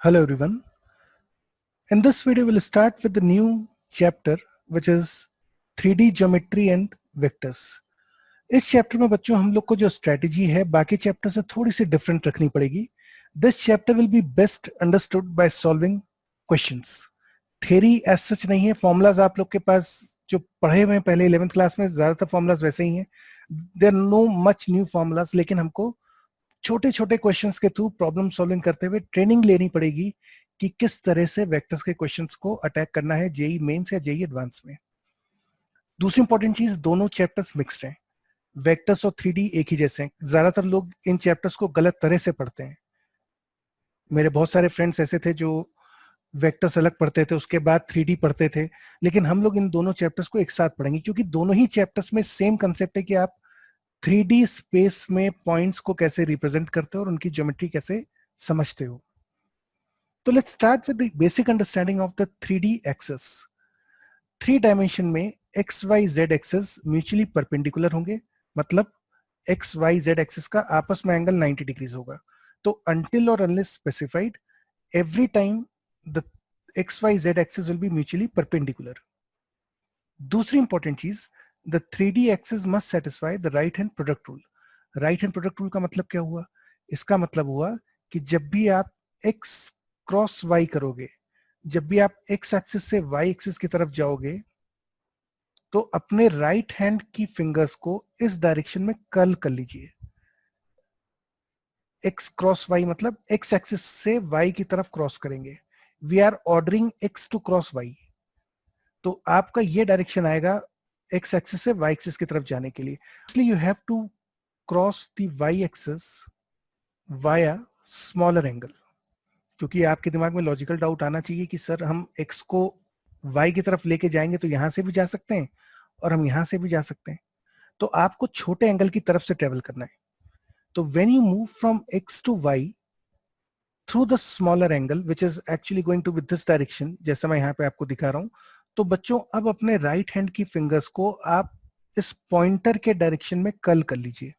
Hello everyone. In this video we'll start with the new chapter which is 3D geometry and vectors. इस chapter में बच्चों हम लोग को जो स्ट्रेटजी है बाकी चैप्टर से थोड़ी सी डिफरेंट रखनी पड़ेगी. This chapter will be best understood by solving questions. Theory as such नहीं है. फॉर्मूलाज आप लोग के पास जो पढ़े हुए हैं पहले 11th क्लास में ज्यादातर फॉर्मूलाज वैसे ही हैं. There no much new formulas, लेकिन हमको छोटे छोटे क्वेश्चंस के थ्रू प्रॉब्लम सॉल्विंग करते हुए ट्रेनिंग लेनी पड़ेगी कि किस तरह से वेक्टर्स के क्वेश्चंस को अटैक करना है जेई मेंस या जेई एडवांस में. दूसरी इंपॉर्टेंट चीज, दोनों चैप्टर्स मिक्स्ड हैं. वेक्टर्स और 3D एक ही जैसे हैं. ज्यादातर लोग इन चैप्टर्स को गलत तरह से पढ़ते हैं. मेरे बहुत सारे फ्रेंड्स ऐसे थे जो वेक्टर्स अलग पढ़ते थे, उसके बाद 3D पढ़ते थे, लेकिन हम लोग इन दोनों चैप्टर्स को एक साथ पढ़ेंगे क्योंकि दोनों ही चैप्टर्स में सेम कंसेप्ट है कि आप 3D स्पेस में पॉइंट्स को कैसे रिप्रेजेंट करते हो और उनकी ज्योमेट्री कैसे समझते हो. तो let's start with the basic understanding of the 3D axis. 3 dimension में X Y Z axis mutually perpendicular होंगे, मतलब एक्स वाई जेड एक्सिस का आपस में एंगल 90 डिग्रीज होगा. तो अनटिल और unless specified, every time the X Y Z axis will be mutually perpendicular. दूसरी इंपॉर्टेंट चीज, the 3D axis must satisfy the right hand product rule. Right hand product rule का मतलब क्या हुआ? इसका मतलब हुआ कि जब भी आप x क्रॉस y करोगे, जब भी आप x एक्सिस से y एक्सिस की तरफ जाओगे, तो अपने राइट हैंड की फिंगर्स को इस डायरेक्शन में कर्ल कर लीजिए. x क्रॉस y मतलब x एक्सिस से y की तरफ क्रॉस करेंगे. We are ordering x to cross y. तो आपका ये डायरेक्शन आएगा x एक्सिस से y एक्सिस की तरफ जाने के लिए. इसलिए you have to cross the y axis via smaller angle. क्योंकि आपके दिमाग में लॉजिकल डाउट आना चाहिए कि सर हम x को y की तरफ लेके जाएंगे तो यहां से भी जा सकते हैं और हम यहां से भी जा सकते हैं. तो आपको छोटे एंगल की तरफ से ट्रेवल करना है. तो when you move from x to y through the smaller angle which is actually going to with this direction, जैसा मैं यहाँ पे आपको दिखा रहा हूं, तो बच्चों अब अपने राइट हैंड की फिंगर्स को आप इस पॉइंटर के डायरेक्शन में कर्ल कर लीजिए.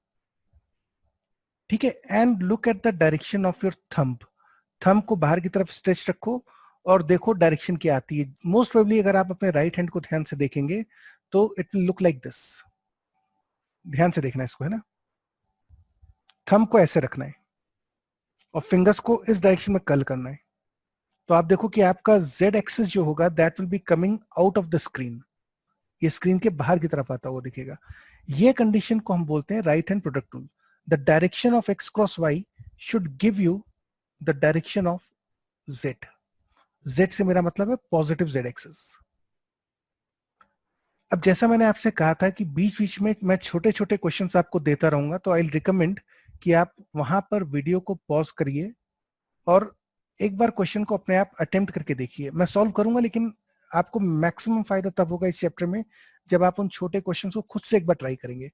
ठीक है. And look at the direction of your thumb. Thumb को बाहर की तरफ स्ट्रेच रखो और देखो डायरेक्शन क्या आती है. मोस्ट प्रोबेबली अगर आप अपने राइट हैंड को ध्यान से देखेंगे तो it will look like this. ध्यान से देखना इसको, है ना. थंब को ऐसे रखना है और फिंगर्स को इस डायरेक्शन में कर्ल करना है. तो आप देखो कि आपका z एक्सिस जो होगा that will be coming out of the screen. ये स्क्रीन के बाहर की तरफ आता हुआ दिखेगा. ये कंडीशन को हम बोलते हैं right hand product rule. The direction of x cross y should give you the direction of z. z से मेरा मतलब है पॉजिटिव z एक्सिस. अब जैसा मैंने आपसे कहा था कि बीच बीच में मैं छोटे छोटे क्वेश्चंस आपको देता रहूंगा, तो आई रिकमेंड कि आप वहां पर वीडियो को पॉज करिए और एक बार क्वेश्चन को अपने आप अटेम्प्ट करके देखिए. मैं सॉल्व करूंगा, लेकिन आपको मैक्सिमम फायदा तब होगा इस चैप्टर में जब आप उन छोटे क्वेश्चन को खुद से एक बार ट्राई करेंगे.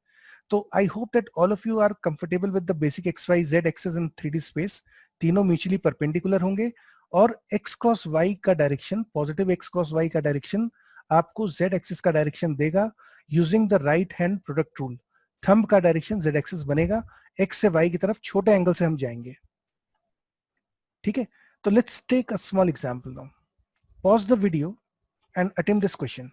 तो I hope that all of you are comfortable with the basic X Y Z axis in 3D space. तीनों म्यूचुअली परपेंडिकुलर होंगे और x क्रॉस y का direction, positive x cross y का डायरेक्शन आपको z एक्सिस का direction देगा using the right hand product rule. Thumb का direction z axis बनेगा. x से y की तरफ छोटे एंगल से हम जाएंगे. ठीक है. तो let's take a small example now. Pause the video and attempt this question.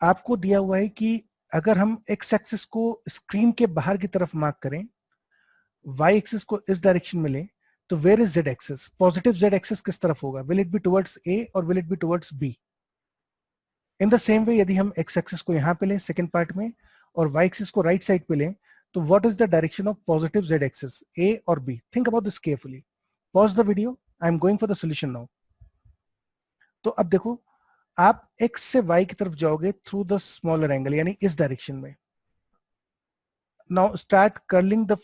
आपको दिया हुआ है कि अगर हम x एक्सिस को स्क्रीन के बाहर की तरफ मार्क करें, y एक्सिस को इस डायरेक्शन में लें, तो where is z axis? Positive z axis किस तरफ होगा? Will it be towards a और will it be towards b? In the same way यदि हम x एक्सिस को यहां पे लें सेकंड पार्ट में और y एक्सिस को राइट साइड पे लें, तो what is the direction of positive z axis, a और b? Think about this carefully. Pause the video. I am going for the solution now. तो अब देखो, आप x से y की तरफ जाओगे थ्रू द स्मॉलर एंगल, यानी इस डायरेक्शन में. Now start curling the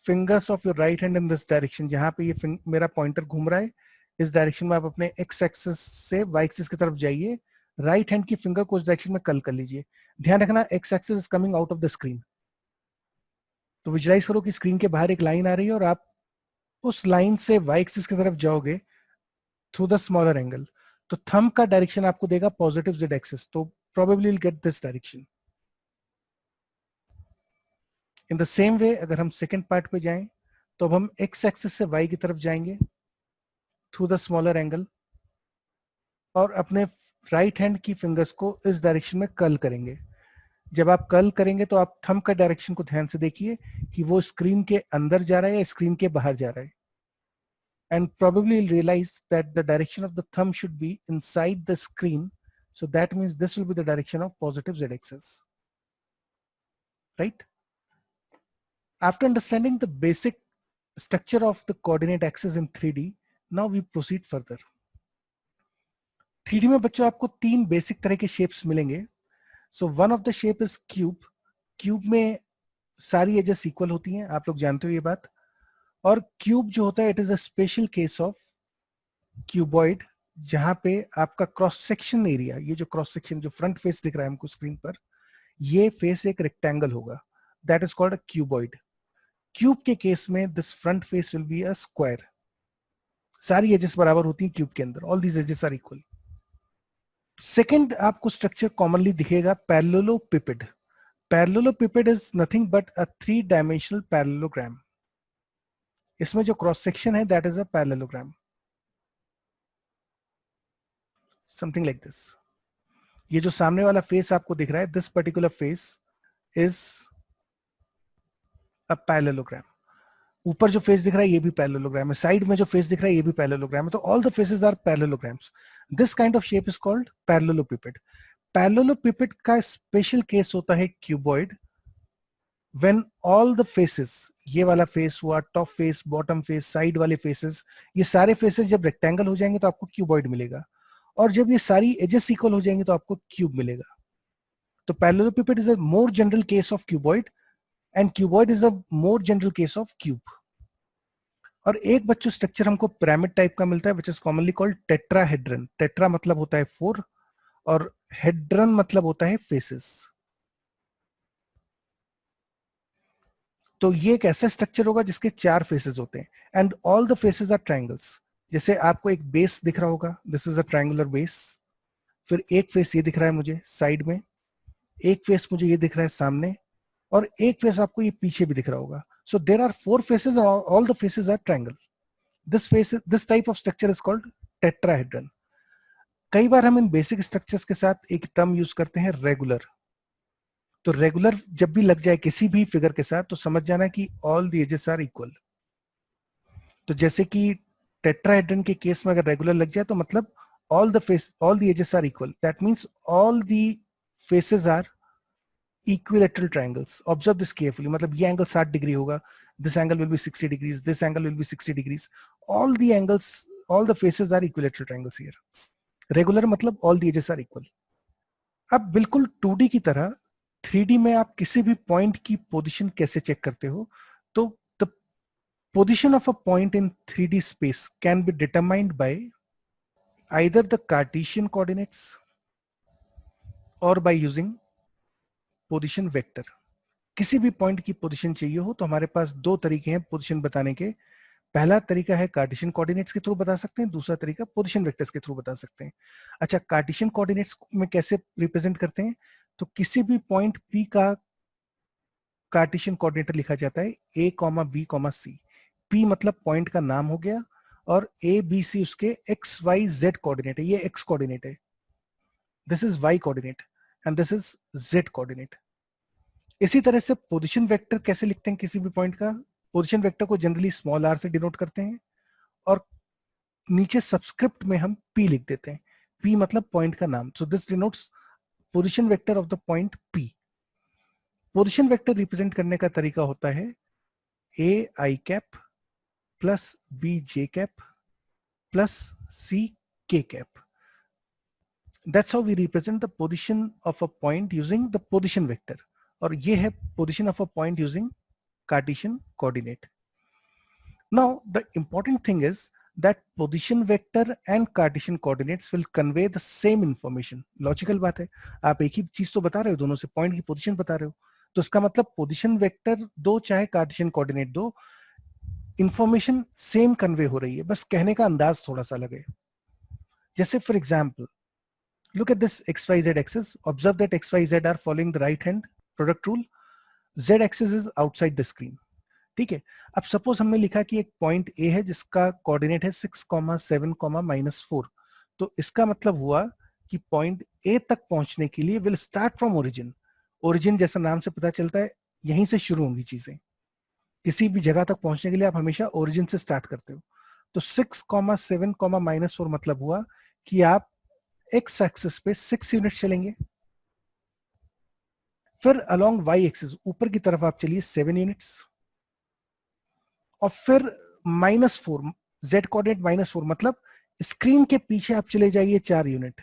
fingers of your right hand in this direction. जहां पे ये मेरा पॉइंटर घूम रहा है, इस डायरेक्शन में आप अपने x एक्सिस से y एक्सिस की तरफ जाइए. राइट हैंड की फिंगर को उस डायरेक्शन में कर्ल कर लीजिए. ध्यान रखना x axis is coming out of the screen. तो विजुलाइज करो कि स्क्रीन के बाहर एक लाइन आ रही है और आप उस लाइन से y एक्सिस की तरफ जाओगे थ्रू द स्मॉलर एंगल. तो थंब का डायरेक्शन आपको देगा पॉजिटिव z एक्सिस. तो probably will get this direction. In the same वे अगर हम सेकेंड पार्ट पे जाएं, तो अब हम x एक्सिस से y की तरफ जाएंगे थ्रू द स्मॉलर एंगल और अपने राइट हैंड की फिंगर्स को इस डायरेक्शन में कर्ल करेंगे। जब आप कर्ल करेंगे तो आप थंब का डायरेक्शन को ध्यान से देखिए कि वो स्क्रीन के अंदर जा रहा है या स्क्रीन के बाहर जा रहा है। And probably you'll realize that the direction of the thumb should be inside the screen. So that means this will be the direction of positive z-axis, right? After understanding the basic structure of the coordinate axis in 3D, now we proceed further. 3D में बच्चों आपको तीन basic तरह के shapes मिलेंगे. So one of the shape is cube. Cube में सारी edges equal होती हैं, आप लोग जानते हो ये बात. और क्यूब जो होता है it is a special case of cuboid, जहां पे आपका क्रॉस सेक्शन एरिया, ये जो क्रॉस सेक्शन जो फ्रंट फेस दिख रहा है हमको स्क्रीन पर, ये फेस एक रेक्टेंगल होगा. That is called a cuboid. Cube के केस में this front face will be a square. सारी एजेस बराबर होती हैं क्यूब के अंदर, all these edges are equal. Second आपको स्ट्रक्चर कॉमनली दिखेगा parallelepiped. Parallelepiped is nothing but a 3 dimensional parallelogram. इसमें जो क्रॉस सेक्शन है that is a parallelogram, something like this. ये जो सामने वाला फेस आपको दिख रहा है, this particular face is a parallelogram. ऊपर जो फेस दिख रहा है ये भी पैरेललोग्राम है, साइड में जो फेस दिख रहा है ये भी पैरेललोग्राम है. तो all the faces are parallelograms. This kind of shape is called parallelepiped. Parallelepiped का स्पेशल केस होता है cuboid, when all the faces, ये वाला फेस हुआ, top face, bottom face, side वाले फेसेस, ये सारे फेसेस जब रेक्टेंगल हो जाएंगे तो आपको क्यूबॉइड मिलेगा. और जब ये सारी एजेस इक्वल हो जाएंगे तो आपको क्यूब मिलेगा. तो parallelepiped is a more general case of cuboid and cuboid is a more general case of cube. और एक बच्चों स्ट्रक्चर हमको पिरामिड टाइप का मिलता है which is commonly called tetrahedron. Tetra मतलब होता है 4 और हेड्रन मतलब होता है फेसेस. तो ये एक ऐसा स्ट्रक्चर होगा जिसके 4 फेसेस होते हैं and all the faces are triangles. जैसे आपको एक बेस दिख रहा होगा, this is a triangular base. फिर एक फेस ये दिख रहा है मुझे साइड में, एक फेस मुझे ये दिख रहा है सामने, और एक फेस आपको ये पीछे भी दिख रहा होगा. So there are 4 faces, all the faces are triangle. This type of structure is called tetrahedron. कई बार हम इन बेसिक स्ट्रक्चर्स के साथ एक टर्म यूज करते हैं रेगुलर. तो रेगुलर जब भी लग जाए किसी भी फिगर के साथ तो समझ जाना कि all the edges are equal. तो जैसे कि टेट्राहेड्रन के केस में अगर रेगुलर लग जाए तो मतलब all the edges are equal. That means all the faces are equilateral triangles. Observe this carefully. मतलब ये एंगल 60 डिग्री होगा, this angle will be 60 degrees, this angle will be 60 degrees. All the angles, all the faces are equilateral triangles here. Regular मतलब all the edges are equal. अब बिल्कुल 2D की तरह 3D में आप किसी भी पॉइंट की पोजीशन कैसे चेक करते हो? तो the position of a point in 3D space can be determined by either the Cartesian coordinates or by using position vector. किसी भी पॉइंट की पोजीशन चाहिए हो तो हमारे पास 2 तरीके हैं पोजीशन बताने के. पहला तरीका है कार्टेशियन कोऑर्डिनेट्स के थ्रू बता सकते हैं, दूसरा तरीका पोजीशन वेक्टर्स के थ्रू बता सकते हैं. अच्छा, कार्टेशियन कोऑर्डिनेट्स में कैसे रिप्रेजेंट करते हैं? तो किसी भी पॉइंट P का कार्टेशियन कोऑर्डिनेटर लिखा जाता है a, b, c. P मतलब पॉइंट का नाम हो गया और a, b, c उसके x, y, z कोऑर्डिनेट है. ये x कोऑर्डिनेट है, this is y coordinate and this is z coordinate. इसी तरह से पोजीशन वेक्टर कैसे लिखते हैं किसी भी पॉइंट का? पोजीशन वेक्टर को जनरली स्मॉल r से डिनोट करते हैं और नीचे सबस्क्रिप्ट में हम p लिख देते हैं. p मतलब पॉइंट का नाम. So this denotes position vector of the point p. Position vector represent करने का तरीका होता है a i cap plus b j cap plus c k cap. That's how we represent the position of a point using the position vector. और ये है position of a point using Cartesian coordinate. Now the important thing is that position vector and Cartesian coordinates will convey the same information. Logical बात है, आप एक ही चीज तो बता रहे हो, दोनों से पॉइंट की पोजीशन बता रहे हो, तो इसका मतलब पोजीशन वेक्टर दो चाहे कार्टेशियन कोऑर्डिनेट दो, इंफॉर्मेशन सेम कन्वे हो रही है, बस कहने का अंदाज थोड़ा सा अलग है. जैसे for example, look at this xyz axis. Observe that xyz are following the right hand product rule. Z axis is outside the screen. ठीक है। अब सपोज हमने लिखा कि एक पॉइंट ए है जिसका कोऑर्डिनेट है 6,7,-4, तो इसका मतलब हुआ कि पॉइंट ए तक पहुंचने के लिए will start from origin. Origin जैसा नाम से पता चलता है यहीं से शुरू होंगी चीजें। किसी भी जगह तक पहुंचने के लिए आप हमेशा ओरिजिन से स्टार्ट करते हो। तो 6,7,-4 मतलब हुआ कि आप एक्स एक्सिस पे 6 यूनिट चलेंगे, फिर अलोंग वाई एक्सिस ऊपर की तरफ आप चलिए 7 यूनिट्स, और फिर -4, जेड कोऑर्डिनेट -4 मतलब स्क्रीन के पीछे आप चले जाइए 4 यूनिट।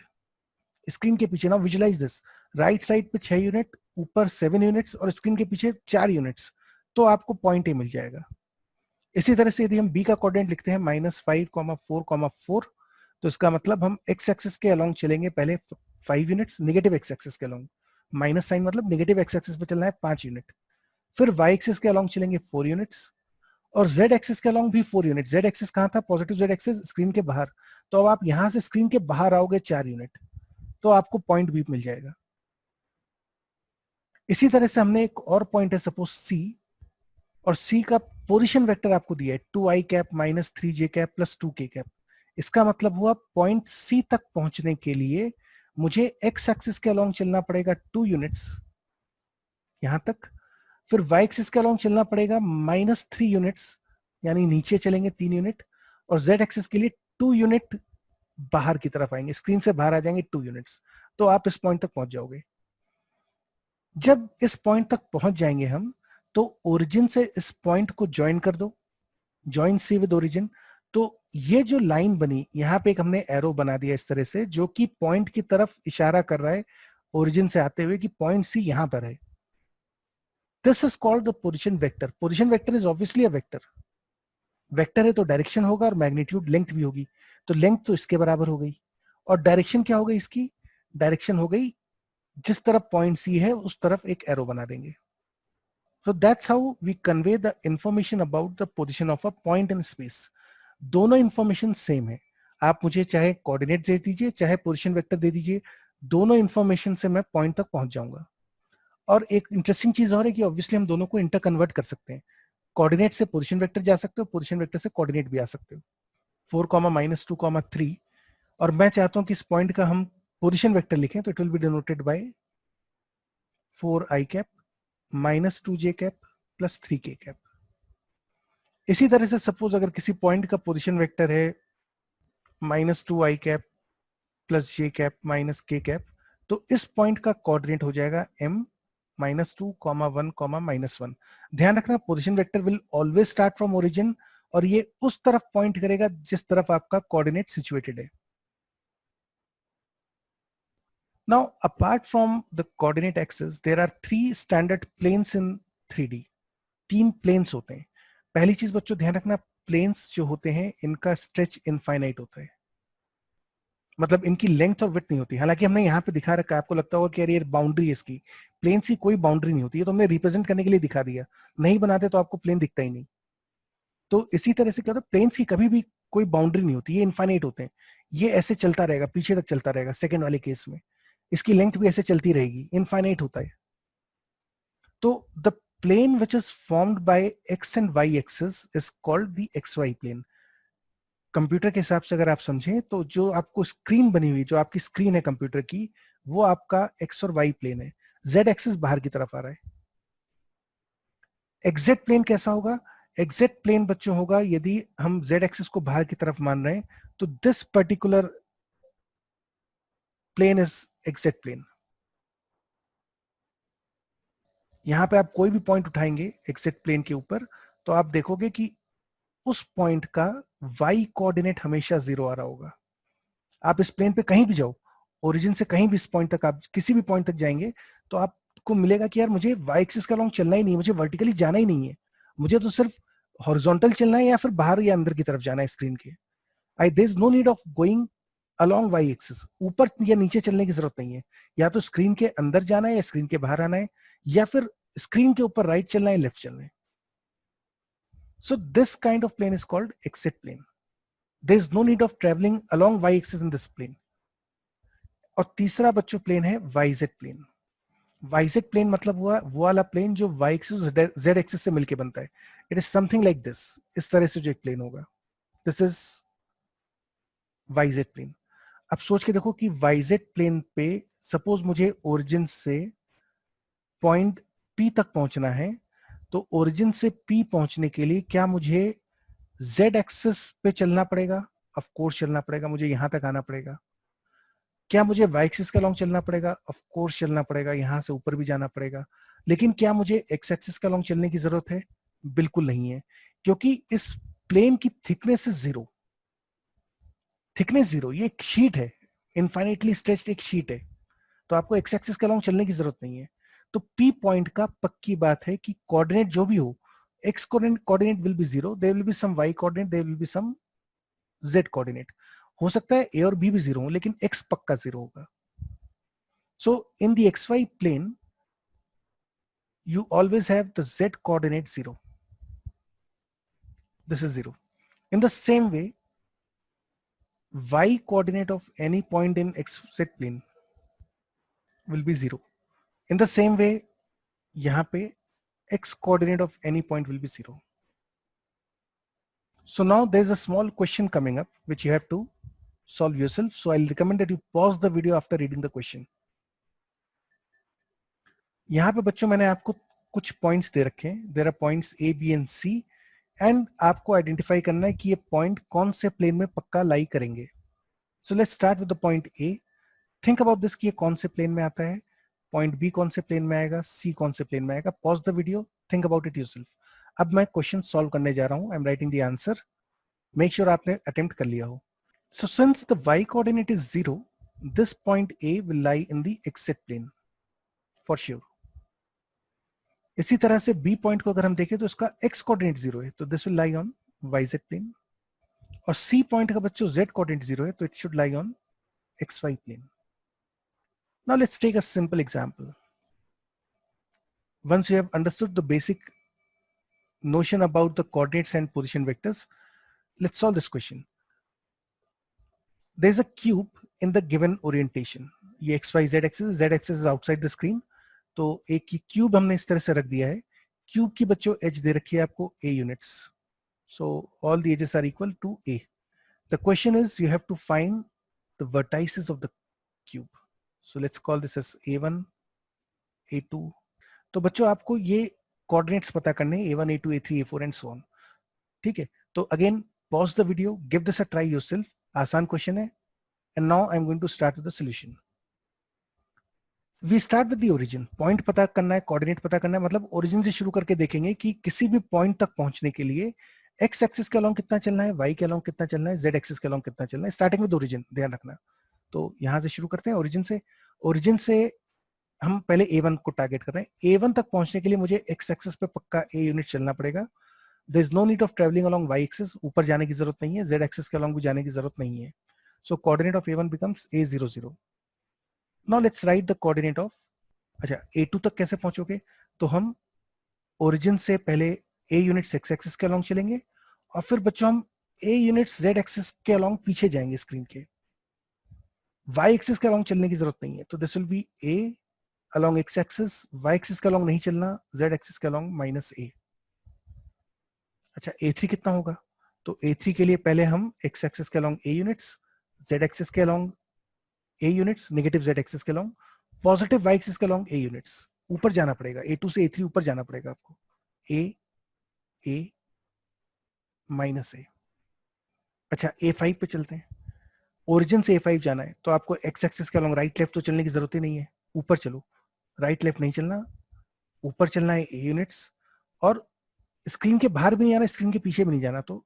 स्क्रीन के पीछे, ना विजुलाइज दिस, राइट साइड पे 6 यूनिट, ऊपर 7 यूनिट्स और स्क्रीन के पीछे 4 यूनिट्स, तो आपको पॉइंट ए मिल जाएगा। इसी तरह से यदि हम बी का कोऑर्डिनेट लिखते हैं -5,4,4, तो इसका मतलब हम एक्स एक्सिस के अलोंग चलेंगे पहले 5 यूनिट्स, नेगेटिव एक्स एक्सिस के अलोंग, माइनस साइन मतलब नेगेटिव एक्स एक्सिस पे चलना है 5 यूनिट, फिर वाई एक्सिस के अलोंग चलेंगे 4 यूनिट्स, और जेड एक्सिस के अलोंग भी 4 यूनिट। जेड एक्सिस कहां था? पॉजिटिव जेड एक्सिस, स्क्रीन के बाहर। तो अब आप यहां से स्क्रीन के बाहर आओगे 4 यूनिट, तो आपको पॉइंट बी मिल जाएगा। इसी तरह से हमने एक और पॉइंट है सपोज सी, और सी का पोजीशन वेक्टर आपको दिया है 2i cap -3j cap plus 2k cap. इसका मतलब हुआ पॉइंट सी तक पहुंचने के लिए मुझे एक्स एक्सिस के अलोंग चलना पड़ेगा 2 यूनिट्स यहां तक, फिर वाई एक्सिस के अलोंग चलना पड़ेगा -3 यूनिट्स, यानी नीचे चलेंगे 3 यूनिट, और जेड एक्सिस के लिए 2 यूनिट बाहर की तरफ आएंगे, स्क्रीन से बाहर आ जाएंगे 2 यूनिट्स, तो आप इस पॉइंट तक पहुंच जाओगे। जब इस पॉइंट तक पहुंच जाएंगे हम, तो ओरिजिन से इस पॉइंट को ज्वाइन कर दो, ज्वाइन सी विद ओरिजिन। तो ये जो लाइन बनी यहां पे एक हमने एरो बना दिया इस तरह से, जो कि पॉइंट की तरफ इशारा कर रहा है ओरिजिन से आते हुए कि पॉइंट सी यहां पर है। This is called the position vector. Position vector is obviously a vector. Vector है तो डायरेक्शन होगा और मैग्नीट्यूड लेंथ भी होगी, तो लेंथ तो इसके बराबर हो गई, और डायरेक्शन क्या हो गई इसकी? डायरेक्शन हो गई जिस तरफ पॉइंट सी है उस तरफ एक एरो बना देंगे। So that's how we convey the information about the position of a point in space. दोनों इंफॉर्मेशन सेम है, आप मुझे चाहे कोऑर्डिनेट दे दीजिए चाहे पोजीशन वेक्टर दे दीजिए, दोनों इंफॉर्मेशन से मैं पॉइंट तक पहुंच जाऊंगा। और एक इंटरेस्टिंग चीज और है कि ऑब्वियसली हम दोनों को इंटर कन्वर्ट कर सकते हैं, कोऑर्डिनेट से पोजीशन वेक्टर जा सकते हो, पोजीशन वेक्टर से कोऑर्डिनेट भी आ सकते हो। 4,-2,3, और मैं चाहता हूं कि इस पॉइंट का हम पोजीशन वेक्टर लिखें, तो it will B denoted by 4i cap -2j cap plus 3k cap. इसी तरह से सपोज अगर किसी पॉइंट का पोजीशन वेक्टर है -2i cap plus j cap minus k cap, तो इस पॉइंट का कोऑर्डिनेट हो जाएगा m -2, 1, -1। ध्यान रखना position vector will always start from origin, और ये उस तरफ पॉइंट करेगा जिस तरफ आपका कोऑर्डिनेट सिचुएटेड है। Now, apart from the coordinate axis, there are 3 standard planes in 3D. 3 planes होते हैं। पहली चीज बच्चों ध्यान रखना, प्लेन्स जो होते हैं इनका स्ट्रेच इनफाइनाइट होता है, मतलब इनकी लेंथ और विड्थ नहीं होती। हालांकि हमने यहाँ पे दिखा रखा है, आपको लगता होगा कि यार ये बाउंड्री है इसकी, प्लेन्स की कोई बाउंड्री नहीं होती है, तो हमने रिप्रेजेंट करने के लिए दिखा दिया, नहीं बनाते तो आपको प्लेन दिखता ही नहीं। तो इसी तरह से क्या होता है, प्लेन्स की कभी भी कोई बाउंड्री नहीं होती, ये इनफाइनाइट होते हैं, ये ऐसे चलता रहेगा, पीछे तक चलता रहेगा। सेकेंड वाले केस में इसकी लेंथ भी ऐसे चलती रहेगी, इनफाइनाइट होता है। तो the plane which is formed by x and y axis is called the xy plane. Computer के हिसाब से अगर आप समझें तो जो आपको स्क्रीन बनी हुई, जो आपकी स्क्रीन है कंप्यूटर की, वो आपका x और y प्लेन है। z एक्सिस बाहर की तरफ आ रहा है। एग्जैक्ट प्लेन कैसा होगा? एग्जैक्ट प्लेन बच्चों होगा, यदि हम z एक्सिस को बाहर की तरफ मान रहे हैं, तो this particular plane is exact plane. यहां पे आप कोई भी पॉइंट उठाएंगे एग्जैक्ट प्लेन के ऊपर, तो आप देखोगे कि उस पॉइंट का y कोऑर्डिनेट हमेशा 0 आ रहा होगा। आप इस प्लेन पे कहीं भी जाओ, ओरिजिन से कहीं भी इस पॉइंट तक आप किसी भी पॉइंट तक जाएंगे, तो आपको मिलेगा कि यार मुझे y एक्सिस का लॉन्ग चलना ही नहीं, मुझे वर्टिकली जाना ही नहीं है, मुझे तो सिर्फ हॉरिजॉन्टल चलना है या फिर बाहर या अंदर की तरफ जाना है स्क्रीन के। There is no need of going along y axis, ऊपर या नीचे चलने की जरूरत नहीं है, या तो स्क्रीन के अंदर जाना है या स्क्रीन के बाहर आना है, या फिर स्क्रीन के ऊपर राइट चलना है लेफ्ट चलना है। So this kind of plane is called exit plane. There is no need of traveling along y axis in this plane. और तीसरा बच्चों प्लेन है yz प्लेन। वाईजेड प्लेन मतलब हुआ वो वाला प्लेन जो वाई एक्सिस जेड एक्सिस से मिलके बनता है. It is something like this. इस तरह से जो एक प्लेन होगा, दिस इज वाईजेड प्लेन. अब सोच के देखो कि वाईजेड प्लेन पे सपोज मुझे ओरिजिन से पॉइंट पी तक पहुंचना है, तो ओरिजिन से पी पहुंचने के लिए क्या मुझे जेड एक्सिस पे चलना पड़ेगा? ऑफ कोर्स चलना पड़ेगा. मुझे यहां तक आना पड़ेगा. क्या मुझे वाई एक्सिस के लॉन्ग चलना पड़ेगा? ऑफ कोर्स चलना पड़ेगा. यहां से ऊपर भी जाना पड़ेगा. लेकिन क्या मुझे एक्स एक्सिस का लॉन्ग चलने की जरूरत है? बिल्कुल नहीं है, क्योंकि इस प्लेन की thickness is zero. Thickness zero. ये एक शीट है, इनफाइनाइटली स्ट्रेच्ड एक शीट है, तो आपको एक्स एक्सिस के लॉन्ग चलने की जरूरत नहीं है. तो पी पॉइंट का पक्की बात है कि कोऑर्डिनेट जो भी हो, X coordinate will be zero, there will be some Y coordinate, there will be some Z coordinate. हो सकता है ए और बी भी जीरो हो, लेकिन एक्स पक्का जीरो होगा. So in the X Y plane you always have the z coordinate 0. This is 0. In the same way, y coordinate of any point in xz plane will be 0. In the same way, यहाँ पे x coordinate of any point will be 0. So now there's a small question coming up which you have to solve yourself. So I'll recommend that you pause the video after reading the question. यहाँ पे बच्चों मैंने आपको कुछ points दे रखे हैं. There are points A B and C, and आपको आइडेंटिफाई करना है कि ये पॉइंट कौन से प्लेन में पक्का लाई करेंगे. So let's start with the point A. Think about this कि ये कौन से प्लेन में आता है. पॉइंट बी कौन से प्लेन में आएगा, सी कौन से प्लेन में आएगा. Pause the video, think about it yourself. अब मैं क्वेश्चन सॉल्व करने जा रहा हूं. I am writing the answer. Make sure आपने अटेम्प्ट कर लिया हो. So since the Y coordinate is 0, this point A will lie in the X plane for sure. इसी तरह से बी पॉइंट को अगर हम देखें तो इसका एक्स कोऑर्डिनेट 0 है, तो this will lie on Y Z plane. और सी पॉइंट का बच्चों जेड कोऑर्डिनेट 0 है, तो it should lie on X Y plane. Now let's take a simple example. Once you have understood the basic notion about the coordinates and position vectors, let's solve this question. There's a cube in the given orientation. ये x, y, z axis is outside the screen. तो एक cube हमने इस तरह से रख दिया है. क्यूब की बच्चों एज दे रखी है आपको a units. So all the edges are equal to a. The question is you have to find the vertices of the cube. So let's call this as a1, a2. तो बच्चों आपको ये coordinates पता करने हैं, a1, a2, a3, a4 and so on. ठीक है, तो again pause the video, give this a try yourself. आसान क्वेश्चन है. And now I am going to start with the solution. We start with the origin. Point पता करना है, coordinate पता करना है, मतलब ओरिजिन से शुरू करके देखेंगे कि किसी भी पॉइंट तक पहुंचने के लिए एक्स एक्सिस के अलोंग कितना चलना है, वाई के अलोंग कितना चलना है, जेड एक्सिस के अलोंग कितना चलना है. स्टार्टिंग विद ओरिजिन, ध्यान रखना. तो यहां से शुरू करते हैं ओरिजिन से. ओरिजिन से हम पहले A1 को टारगेट कर रहे हैं. A1 तक पहुंचने के लिए मुझे एक्स एक्सिस पे पक्का A यूनिट चलना पड़ेगा. There is no need of travelling along Y axis. ऊपर जाने की जरूरत नहीं है. Z एक्सिस के अलोंग भी जाने की जरूरत नहीं है. So coordinate of A1 becomes A00. Now let's write the coordinate of. अच्छा, A2 तक कैसे पहुंचोगे? तो हम ओरिजिन से पहले A यूनिट्स एक्स एक्सिस के अलोंग चलेंगे, और फिर बच्चों हम A यूनिट्स Z एक्सिस के अलोंग पीछे जाएंगे स्क्रीन के. Y एक्सिस के अलोंग चलने की जरूरत नहीं है. तो this will be A along x axis, y axis के along नहीं चलना, z axis के along -a. अच्छा, a3 कितना होगा? तो a3 के लिए पहले हम x axis के along a units, z axis के along a units, negative z axis के along, पॉजिटिव y axis के along a units. ऊपर जाना पड़ेगा, a2 से a3 ऊपर जाना पड़ेगा आपको. a -a. अच्छा, a5 पे चलते हैं. ओरिजिन से a5 जाना है, तो आपको x axis के along राइट लेफ्ट तो चलने की जरूरत ही नहीं है. ऊपर चलो. राइट लेफ्ट नहीं चलना, ऊपर चलना है a यूनिट्स, और स्क्रीन के बाहर भी नहीं आना, स्क्रीन के पीछे भी नहीं जाना. तो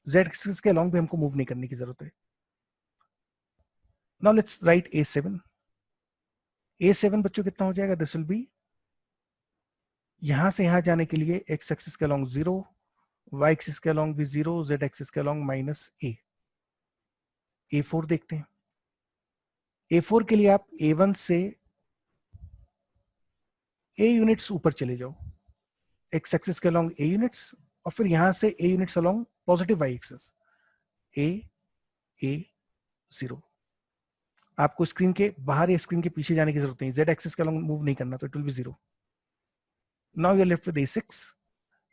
z एक्सिस के अलोंग भी हमको मूव नहीं करने की जरूरत है. Now let's right a7. a7 बच्चों कितना हो जाएगा? दिस विल बी, यहां से यहां जाने के लिए x एक्सिस के अलोंग 0, y एक्सिस के अलोंग भी 0, z एक्सिस के अलोंग -a. a4 देखते हैं. a4 के लिए आप a1 से a यूनिट्स ऊपर चले जाओ, x एक्सिस के अलोंग a यूनिट्स, और फिर यहां से a units along positive y axis, a 0. आपको स्क्रीन के बाहर या स्क्रीन के पीछे जाने की जरूरत नहीं, जेड एक्सिस के अलॉन्ग मूव नहीं करना, तो it will be 0. Now you are left with A6.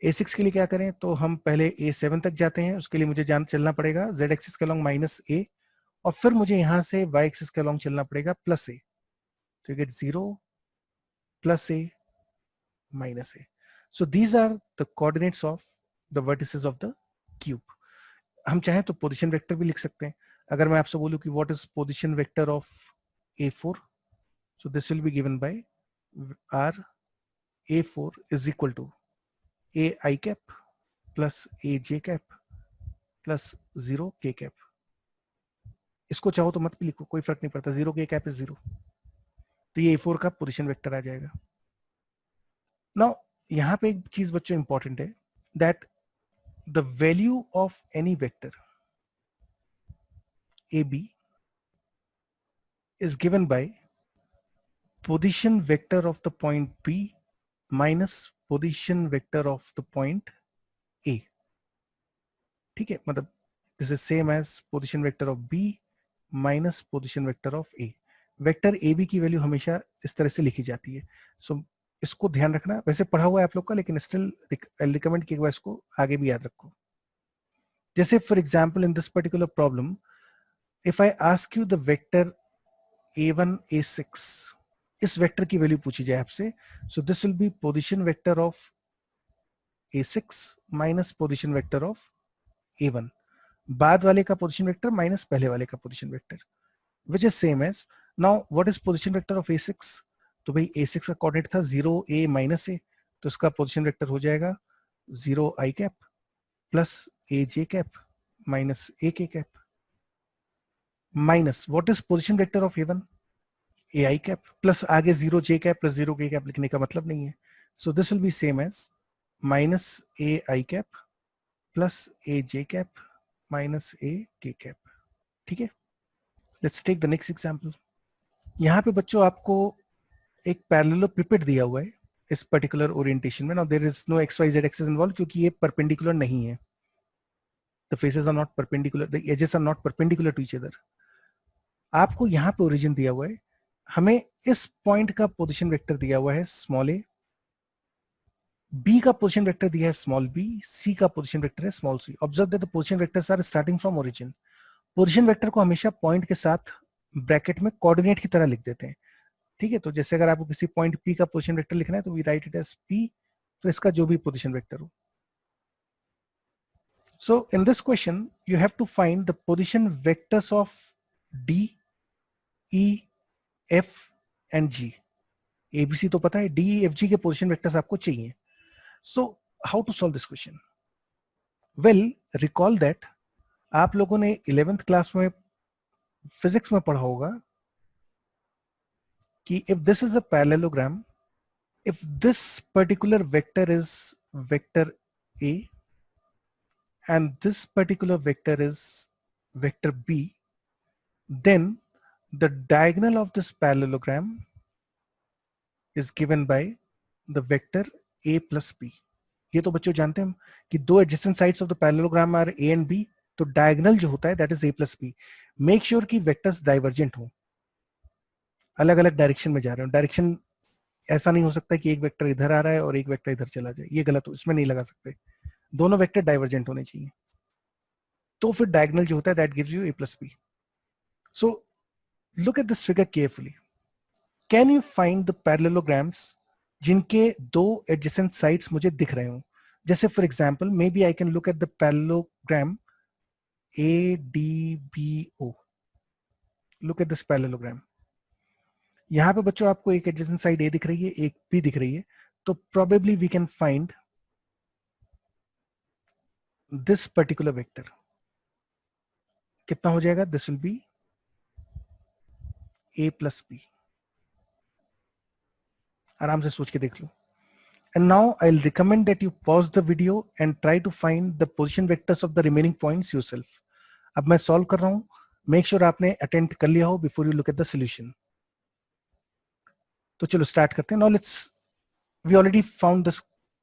A6 के लिए क्या करें, तो हम पहले A7 तक जाते हैं, उसके लिए मुझे चलना पड़ेगा जेड एक्सिस के अलॉन्ग -a, और फिर मुझे यहां से y एक्सिस के अलॉन्ग चलना पड़ेगा +a. तो you get 0 +a -a. So these are the coordinates of the vertices of the cube. हम चाहें तो पोजीशन वेक्टर भी लिख सकते हैं. अगर मैं आपसे बोलूं कि what is position vector of A4, so this will be given by r A4 is equal to ai cap plus aj cap plus 0 k cap. इसको चाहो तो मत भी लिखो, कोई फर्क नहीं पड़ता, 0 k cap is 0. तो ये A4 का पोजीशन वेक्टर आ जाएगा. नाउ यहाँ पे एक चीज बच्चों इंपॉर्टेंट है, that the value of any vector AB is given by position vector of the point B minus position vector of the point A. ठीक है, मतलब this is same as position vector of B minus position vector of A. Vector AB की value हमेशा इस तरह से लिखी जाती है. सो इसको ध्यान रखना, वैसे पढ़ा हुआ है आप लोग का, लेकिन स्टिल रिकमेंड कि एक बार इसको आगे भी याद रखो. जैसे for example in this particular problem, if I ask you the vector A1 A6, इस वेक्टर की वैल्यू पूछी जाए आपसे, सो this will B position vector of A6 minus position vector of A1, बाद वाले का पोजीशन वेक्टर माइनस पहले वाले का position vector, which is same as. Now what is position vector of A6? तो भाई A6 का कोऑर्डिनेट था 0 a माइनस a, तो इसका पोजीशन वेक्टर हो जाएगा 0 i cap plus aj cap minus ak cap, minus what is position vector of A1? ai cap plus आगे 0 j cap plus 0 k cap लिखने का मतलब नहीं है. So this will be same as minus ai cap plus aj cap minus ak cap. ठीक है, let's take the next example. यहाँ पे बच्चों आपको एक पैरेललोपिपेड दिया हुआ है इस पर्टिकुलर ओरिएंटेशन में. Now there is no X Y Z axis involve, क्योंकि ये परपेंडिकुलर नहीं है. The faces are not perpendicular, the edges are not perpendicular to each other. आपको यहाँ पे ओरिजिन दिया हुआ है, हमें इस पॉइंट का पोजीशन वेक्टर दिया हुआ है स्मॉल a, b का पोजीशन वेक्टर दिया है स्मॉल b, c का पोजीशन वेक्टर है small c. Observe that the position vectors are starting from origin. Position vector को हमेशा पॉइंट के साथ ब्रैकेट में कोऑर्डिनेट की तरह लिख देते हैं. ठीक है, तो जैसे अगर आपको किसी पॉइंट p का पोजीशन वेक्टर लिखना है तो we write it as p, तो इसका जो भी पोजीशन वेक्टर हो. So in this question, you have to find the position vectors of D, E, F and G. ABC तो पता है, D, E, F, G के position vectors आपको चाहिए. So how to solve this question? Well, recall that आप लोगों ने 11th class में फिजिक्स में पढ़ा होगा कि if this is a parallelogram, if this particular vector is vector A and this particular vector is vector B, then the diagonal of this parallelogram is given by the vector A plus B. ये तो बच्चों जानते हैं हम कि दो adjacent sides of the parallelogram are A and B, तो diagonal जो होता है that is A plus B. Make sure कि vectors divergent हो, अलग अलग डायरेक्शन में जा रहे हो. डायरेक्शन ऐसा नहीं हो सकता कि एक वेक्टर इधर आ रहा है और एक वेक्टर इधर चला जाए, ये गलत हो, इसमें नहीं लगा सकते. दोनों वेक्टर डाइवर्जेंट होने चाहिए, तो फिर डायगोनल जो होता है that gives you A plus B. So look at this figure carefully. Can you find the parallelograms जिनके दो adjacent sides मुझे दिख रहे हो? जैसे for example may be I can look at the parallelogram ADBO. Look at this parallelogram. यहाँ पे बच्चों आपको एक एडजेसेंट साइड A दिख रही है, एक B दिख रही है, तो probably we can find this particular vector. कितना हो जाएगा? This will be A plus B. आराम से सोच के देख लो. And now I'll recommend that you pause the video and try to find the position vectors of the remaining points yourself. अब मैं सॉल्व कर रहा हूं, मेक श्योर आपने अटेम्प्ट कर लिया हो before you look at the solution. तो चलो स्टार्ट करते हैं. Now let's, we already found this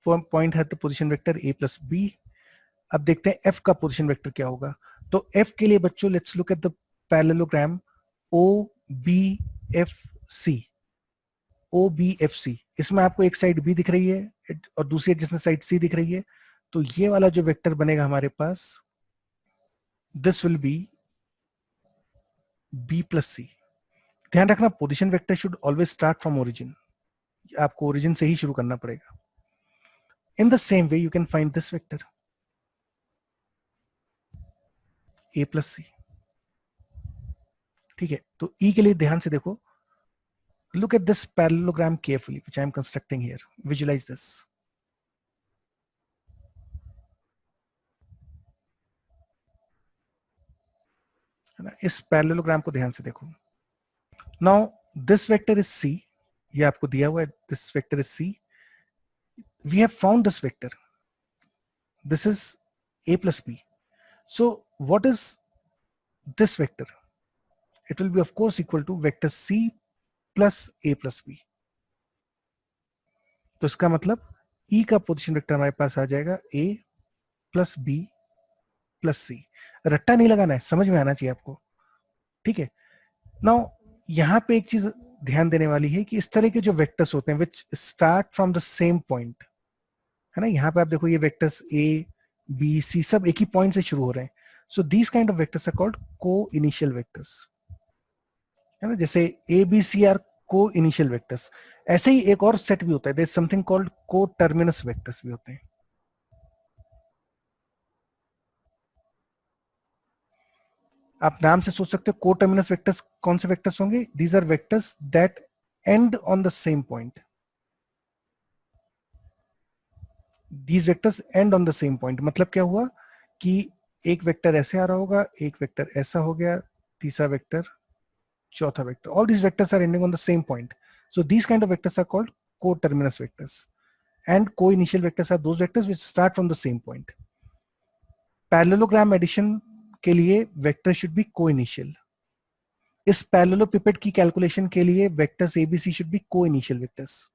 point है the position vector A plus B. अब देखते हैं F का पोजीशन वेक्टर क्या होगा. तो F के लिए बच्चों let's look at the parallelogram BFC, OBFC, इसमें आपको एक साइड B दिख रही है और दूसरी एडजेसेंट साइड C दिख रही है, तो ये वाला जो वेक्टर बनेगा हमारे पास, this will be B plus C. ध्यान रखना, position vector should always start from origin, आपको ओरिजिन से ही शुरू करना पड़ेगा. In the same way you can find this vector A plus C. ठीक है, तो E के लिए ध्यान से देखो. Look at this parallelogram carefully, which I am constructing here. Visualize this. है ना, इस parallelogram को ध्यान से देखो. Now this vector is C. ये आपको दिया हुआ है, this vector is C. We have found this vector. This is A plus B. So what is this vector? It will be of course equal to vector C plus A plus B. तो इसका मतलब E का position vector हमारे पास आ जाएगा A plus B plus C. रट्टा नहीं लगाना है, समझ में आना चाहिए आपको. ठीक है. नाउ यहाँ पे एक चीज ध्यान देने वाली है कि इस तरह के जो वेक्टर्स होते हैं which start from the same point, है ना, यहाँ पे आप देखो ये वेक्टर्स A B C सब एक ही पॉइंट से शुरू हो रहे हैं. So these kind of vectors are called को इनिशियल वेक्टर्स, है ना. जैसे A B C आर को इनिशियल वेक्टर्स. ऐसे ही एक और सेट भी होता है, देयर इज समथिंग कॉल्ड को टर्मिनस वेक्टर्स भी होते हैं. आप नाम से सोच सकते हो को टर्मिनस वेक्टर्स कौन से वेक्टर्स होंगे. These are vectors that end on the same point. These vectors end on the same point मतलब क्या हुआ कि एक वेक्टर ऐसे आ रहा होगा, एक वेक्टर ऐसा हो गया, तीसरा वेक्टर, चौथा vector. All these vectors are ending on the same point. So these kind of vectors are called को terminus vectors. And co initial vectors are those vectors which start from the same point. Parallelogram addition के लिए vector should be co initial. इस parallelepiped की calculation के लिए vectors ABC should be co initial vectors.